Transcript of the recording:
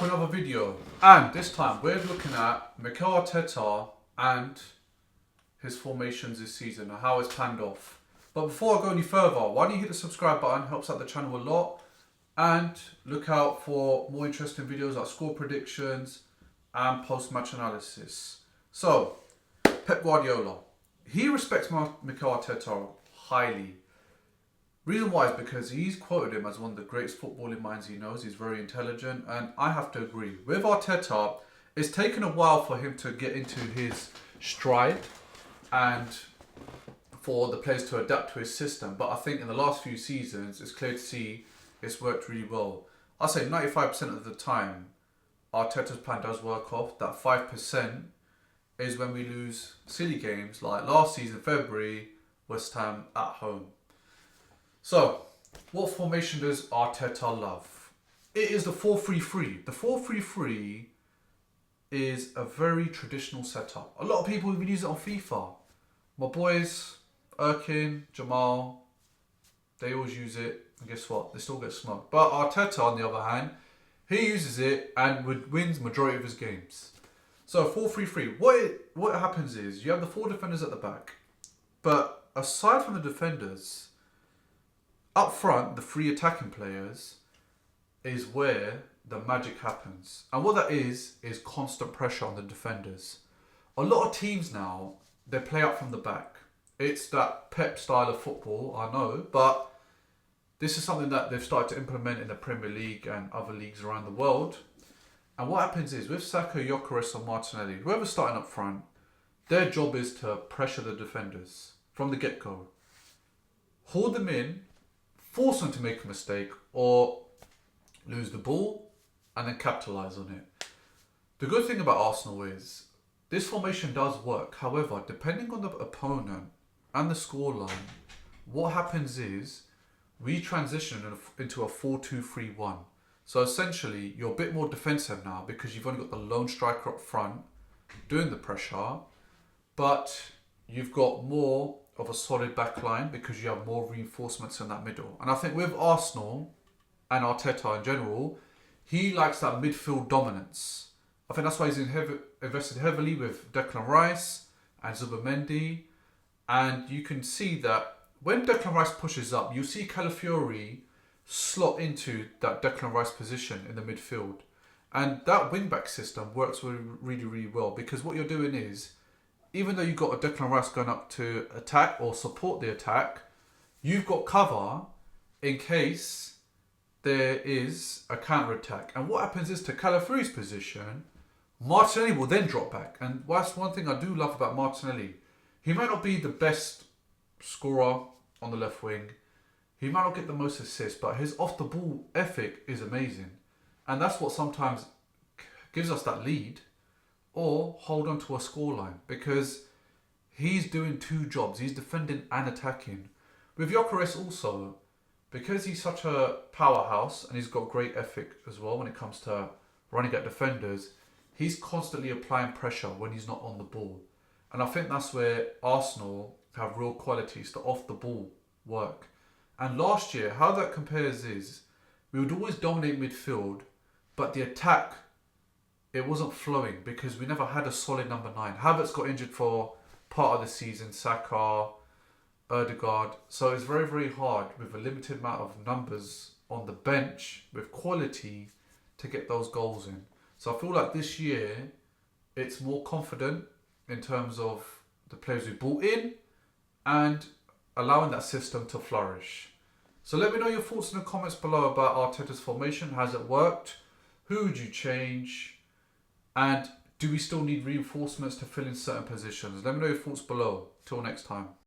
For another video, and this time we're looking at Mikel Arteta and his formations this season and how it's planned off. But before I go any further, why don't you hit the subscribe button, helps out the channel a lot, and look out for more interesting videos like score predictions and post-match analysis. So, Pep Guardiola, he respects Mikel Arteta highly. Reason why is because he's quoted him as one of the greatest footballing minds he knows. He's very intelligent, and I have to agree. With Arteta, it's taken a while for him to get into his stride and for the players to adapt to his system. But I think in the last few seasons, it's clear to see it's worked really well. I'll say 95% of the time, Arteta's plan does work off. That 5% is when we lose silly games like last season, February, West Ham at home. So, what formation does Arteta love? It is the 4-3-3. The 4-3-3 is a very traditional setup. A lot of people even use it on FIFA. My boys, Erkin, Jamal, they always use it. And guess what? They still get smoked. But Arteta, on the other hand, he uses it and wins majority of his games. So 4-3-3. What happens is you have the 4 defenders at the back. But aside from the defenders, up front, the 3 attacking players is where the magic happens. And what that is constant pressure on the defenders. A lot of teams now, they play up from the back. It's that Pep style of football, I know, but this is something that they've started to implement in the Premier League and other leagues around the world. And what happens is, with Saka, Ødegaard or Martinelli, whoever's starting up front, their job is to pressure the defenders from the get-go. Hold them in, force them to make a mistake or lose the ball and then capitalise on it. The good thing about Arsenal is this formation does work. However, depending on the opponent and the scoreline, what happens is we transition into a 4-2-3-1. So essentially, you're a bit more defensive now because you've only got the lone striker up front doing the pressure, but you've got more of a solid back line because you have more reinforcements in that middle. And I think with Arsenal and Arteta in general, he likes that midfield dominance. I think that's why he's invested heavily with Declan Rice and Zubimendi. And you can see that when Declan Rice pushes up, you see Calafiori slot into that Declan Rice position in the midfield. And that wing-back system works really, really well because what you're doing is, even though you've got a Declan Rice going up to attack or support the attack, you've got cover in case there is a counter-attack. And what happens is, to Calafiori's position, Martinelli will then drop back. And that's one thing I do love about Martinelli. He might not be the best scorer on the left wing. He might not get the most assists, but his off-the-ball ethic is amazing. And that's what sometimes gives us that lead or hold on to a scoreline because he's doing 2 jobs. He's defending and attacking. With Ødegaard also, because he's such a powerhouse and he's got great ethic as well when it comes to running at defenders, he's constantly applying pressure when he's not on the ball. And I think that's where Arsenal have real qualities to off the ball work. And last year, how that compares is we would always dominate midfield, but the attack, it wasn't flowing because we never had a solid number 9. Havertz got injured for part of the season, Saka, Ødegaard. So it's very, very hard with a limited amount of numbers on the bench with quality to get those goals in. So I feel like this year it's more confident in terms of the players we brought in and allowing that system to flourish. So let me know your thoughts in the comments below about Arteta's formation. Has it worked? Who would you change? And do we still need reinforcements to fill in certain positions? Let me know your thoughts below. Till next time.